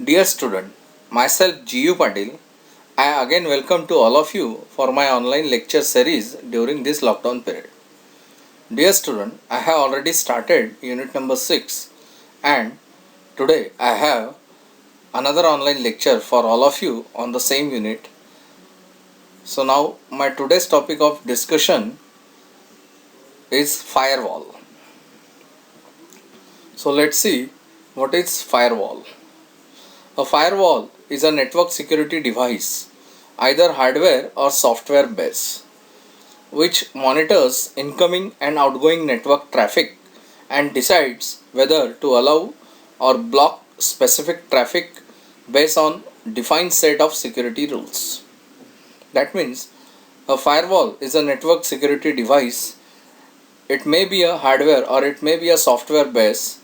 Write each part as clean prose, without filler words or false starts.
Dear student, myself GU Patil, I again welcome to all of you for my online lecture series during this lockdown period. Dear student, I have already started unit number 6 and today I have another online lecture for all of you on the same unit. So now my today's topic of discussion is firewall. So let's see what is firewall. A firewall is a network security device, either hardware or software based, which monitors incoming and outgoing network traffic and decides whether to allow or block specific traffic based on defined set of security rules. That means a firewall is a network security device. It may be a hardware or it may be a software based.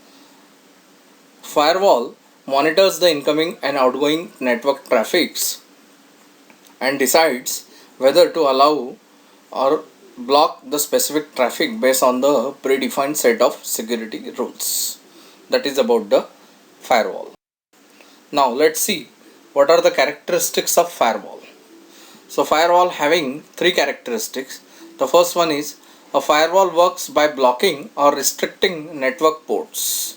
Firewall monitors the incoming and outgoing network traffics and decides whether to allow or block the specific traffic based on the predefined set of security rules. That is about the firewall. Now let's see what are the characteristics of firewall. So firewall having three characteristics. The first one is a firewall works by blocking or restricting network ports.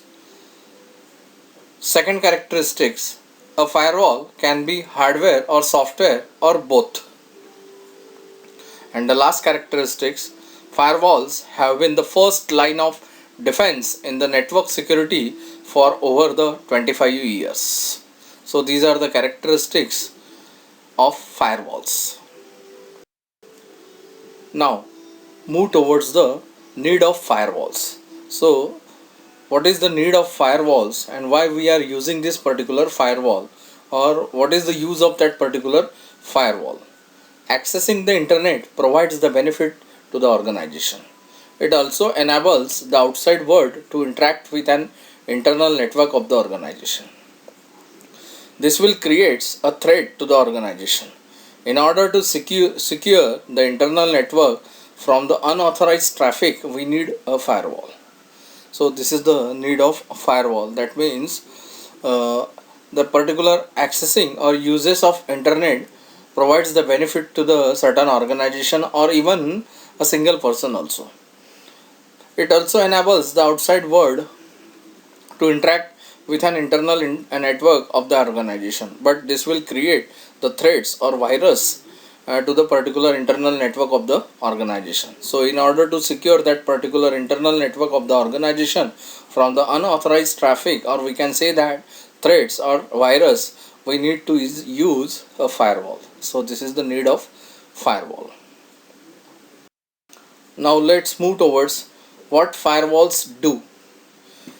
Second characteristics, a firewall can be hardware or software or both. And the last characteristics, firewalls have been the first line of defense in the network security for over the 25 years. So these are the characteristics of firewalls. Now move towards the need of firewalls. So what is the need of firewalls and why we are using this particular firewall, or what is the use of that particular firewall? Accessing the internet provides the benefit to the organization. It also enables the outside world to interact with an internal network of the organization. This will create a threat to the organization. In order to secure the internal network from the unauthorized traffic, we need a firewall. So this is the need of firewall. That means the particular accessing or uses of internet provides the benefit to the certain organization or even a single person also. It also enables the outside world to interact with an internal network of the organization, but this will create the threats or virus to the particular internal network of the organization. So in order to secure that particular internal network of the organization from the unauthorized traffic, or we can say that threats or virus, we need to use a firewall. So this is the need of firewall. Now let's move towards what firewalls do.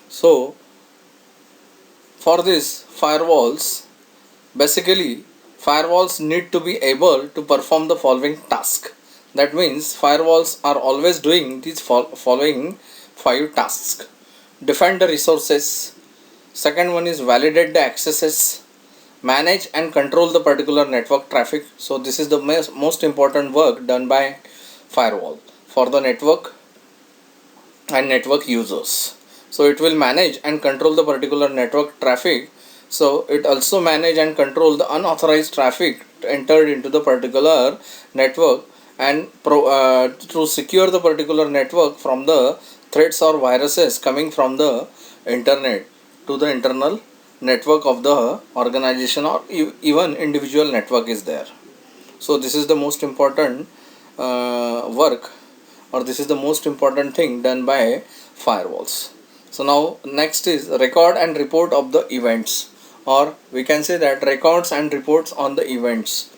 So for this, basically firewalls need to be able to perform the following task. That means firewalls are always doing these following 5 tasks. Defend the resources. Second one is validate the accesses. Manage and control the particular network traffic. So this is the most important work done by firewall for the network and network users. So it will manage and control the particular network traffic. So it also manage and control the unauthorized traffic entered into the particular network and to secure the particular network from the threats or viruses coming from the internet to the internal network of the organization, or even individual network is there. So this is the most important work, or this is the most important thing done by firewalls. So now next is record and report of the events, or we can say that records and reports on the events.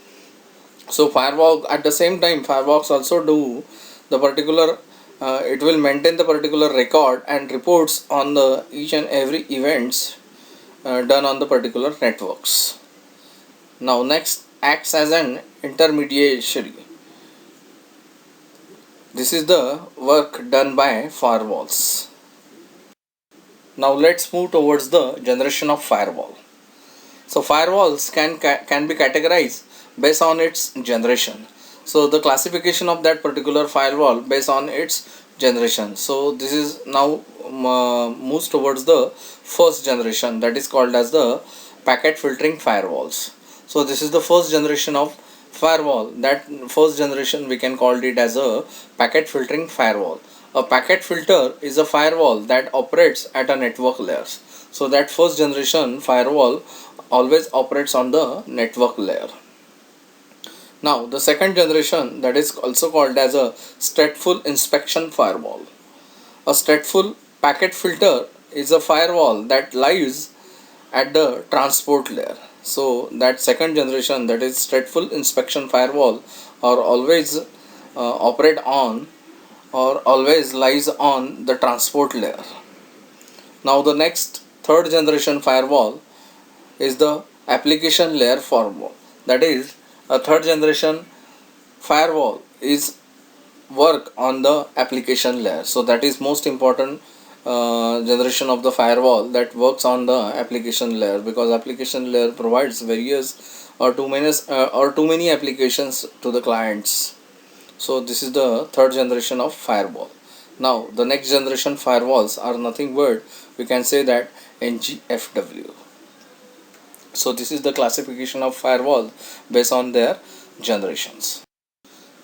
So firewall, at the same time firewalls also do the particular it will maintain the particular record and reports on the each and every events done on the particular networks. Now next, acts as an intermediary. This is the work done by firewalls. Now let's move towards the generation of firewall. So firewalls can be categorized based on its generation. So the classification of that particular firewall based on its generation. So this is now moves towards the first generation, that is called as the packet filtering firewalls. So this is the first generation of firewall. That first generation we can call it as a packet filtering firewall. A packet filter is a firewall that operates at a network layer. So that first generation firewall always operates on the network layer. Now the second generation, that is also called as a stateful inspection firewall. A stateful packet filter is a firewall that lies at the transport layer. So that second generation, that is stateful inspection firewall, are always operate on or always lies on the transport layer. Now the next third generation firewall is the application layer firewall. That is, a third generation firewall is work on the application layer. So that is most important generation of the firewall that works on the application layer, because application layer provides various or too many applications to the clients. So this is the third generation of firewall. Now the next generation firewalls are nothing but, we can say that, NGFW. So this is the classification of firewall based on their generations.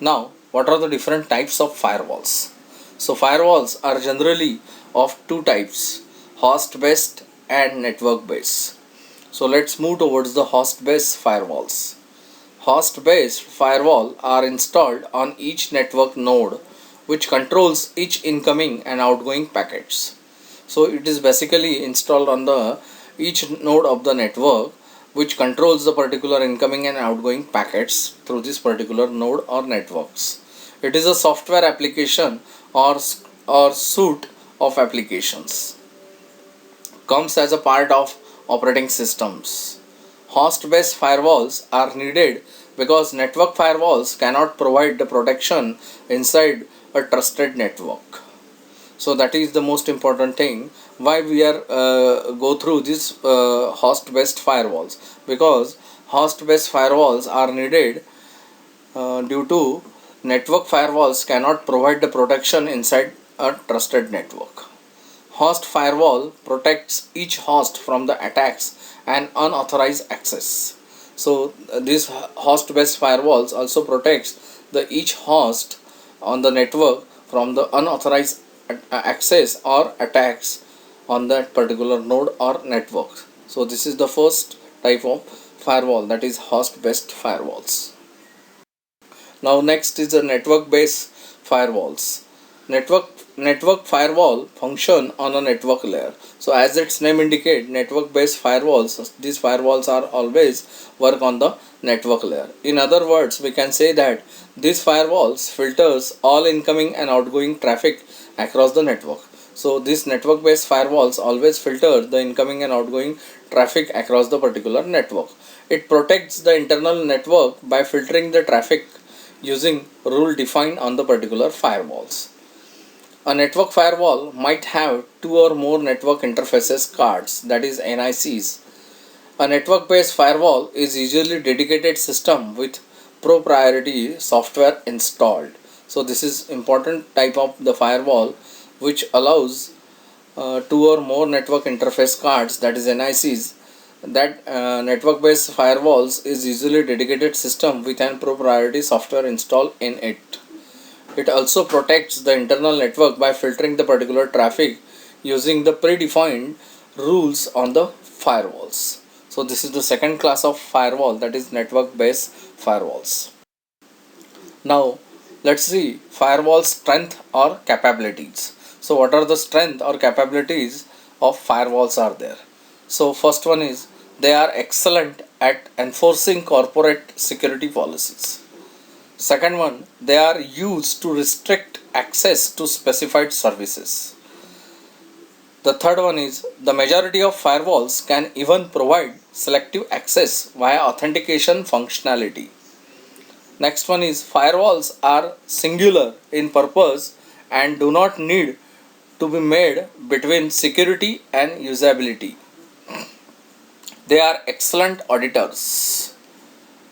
Now, what are the different types of firewalls? So firewalls are generally of two types, host based and network based. So let's move towards the host based firewalls. Host based firewall are installed on each network node, which controls each incoming and outgoing packets. So it is basically installed on the each node of the network, which controls the particular incoming and outgoing packets through this particular node or networks. It is a software application or suite of applications. Comes as a part of operating systems. Host-based firewalls are needed because network firewalls cannot provide the protection inside a trusted network. So that is the most important thing why we are go through this host based firewalls, because host based firewalls are needed due to network firewalls cannot provide the protection inside a trusted network. Host firewall protects each host from the attacks and unauthorized access. So these host based firewalls also protects the each host on the network from the unauthorized access or attacks on that particular node or network. So this is the first type of firewall, that is host based firewalls. Now next is the network based firewalls. Network firewall function on a network layer. So as its name indicate, network based firewalls, these firewalls are always work on the network layer. In other words, we can say that these firewalls filters all incoming and outgoing traffic across the network. So these network based firewalls always filter the incoming and outgoing traffic across the particular network. It protects the internal network by filtering the traffic using rule defined on the particular firewalls. A network firewall might have two or more network interfaces cards, that is NICs. A network based firewall is usually dedicated system with proprietary software installed. So this is important type of the firewall which allows two or more network interface cards, that is NICs. That network based firewalls is usually dedicated system with an proprietary software installed in it. It also protects the internal network by filtering the particular traffic using the predefined rules on the firewalls. So this is the second class of firewall, that is network based firewalls. Now let's see firewall strength or capabilities. So what are the strength or capabilities of firewalls are there? So first one is they are excellent at enforcing corporate security policies. Second one, they are used to restrict access to specified services. The third one is the majority of firewalls can even provide selective access via authentication functionality. Next one is firewalls are singular in purpose and do not need to be made between security and usability. They are excellent auditors.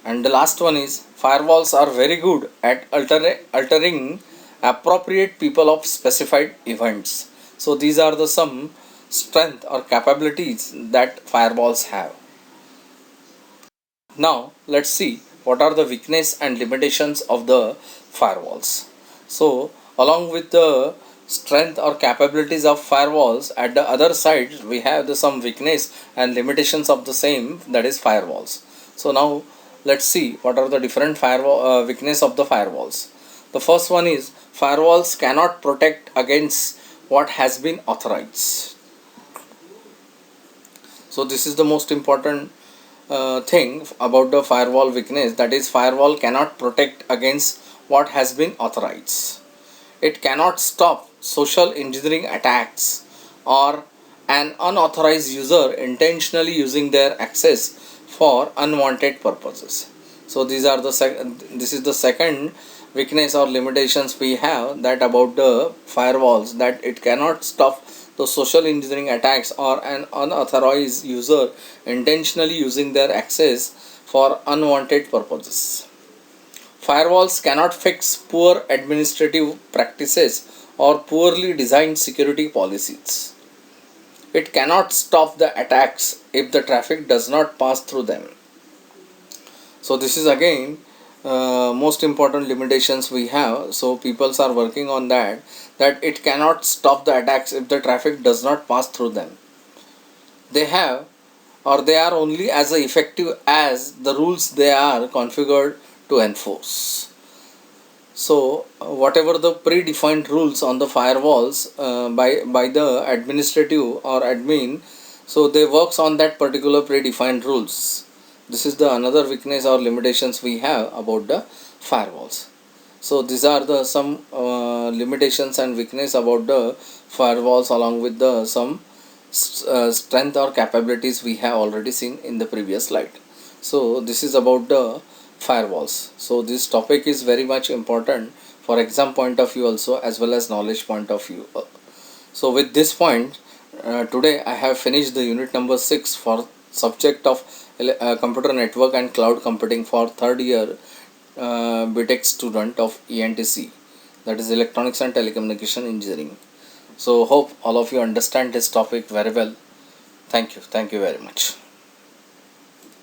And the last one is firewalls are very good at altering appropriate people of specified events. So these are the some strength or capabilities that firewalls have. Now let's see what are the weakness and limitations of the firewalls. So along with the strength or capabilities of firewalls, at the other side we have the some weakness and limitations of the same, that is firewalls. So now let's see what are the different firewall weakness of the firewalls. The first one is firewalls cannot protect against what has been authorized. So this is the most important thing about the firewall weakness, that is firewall cannot protect against what has been authorized. It cannot stop social engineering attacks or an unauthorized user intentionally using their access for unwanted purposes. So these are the this is the second weakness or limitations we have, that about the firewalls, that it cannot stop the social engineering attacks or an unauthorized user intentionally using their access for unwanted purposes. Firewalls cannot fix poor administrative practices or poorly designed security policies. It cannot stop the attacks if the traffic does not pass through them. So this is again most important limitations we have. So people are working on that, that it cannot stop the attacks if the traffic does not pass through them. They have, or they are only as effective as the rules they are configured to enforce. So whatever the predefined rules on the firewalls by the administrative or admin, so they works on that particular predefined rules. This is the another weakness or limitations we have about the firewalls. So these are the some limitations and weakness about the firewalls, along with the some strength or capabilities we have already seen in the previous slide. So this is about the firewalls. So this topic is very much important for exam point of view also, as well as knowledge point of view. So with this point, today I have finished the unit number 6 for subject of computer network and cloud computing for third year BTech student of ENTC, that is electronics and telecommunication engineering. So hope all of you understand this topic very well. Thank you very much.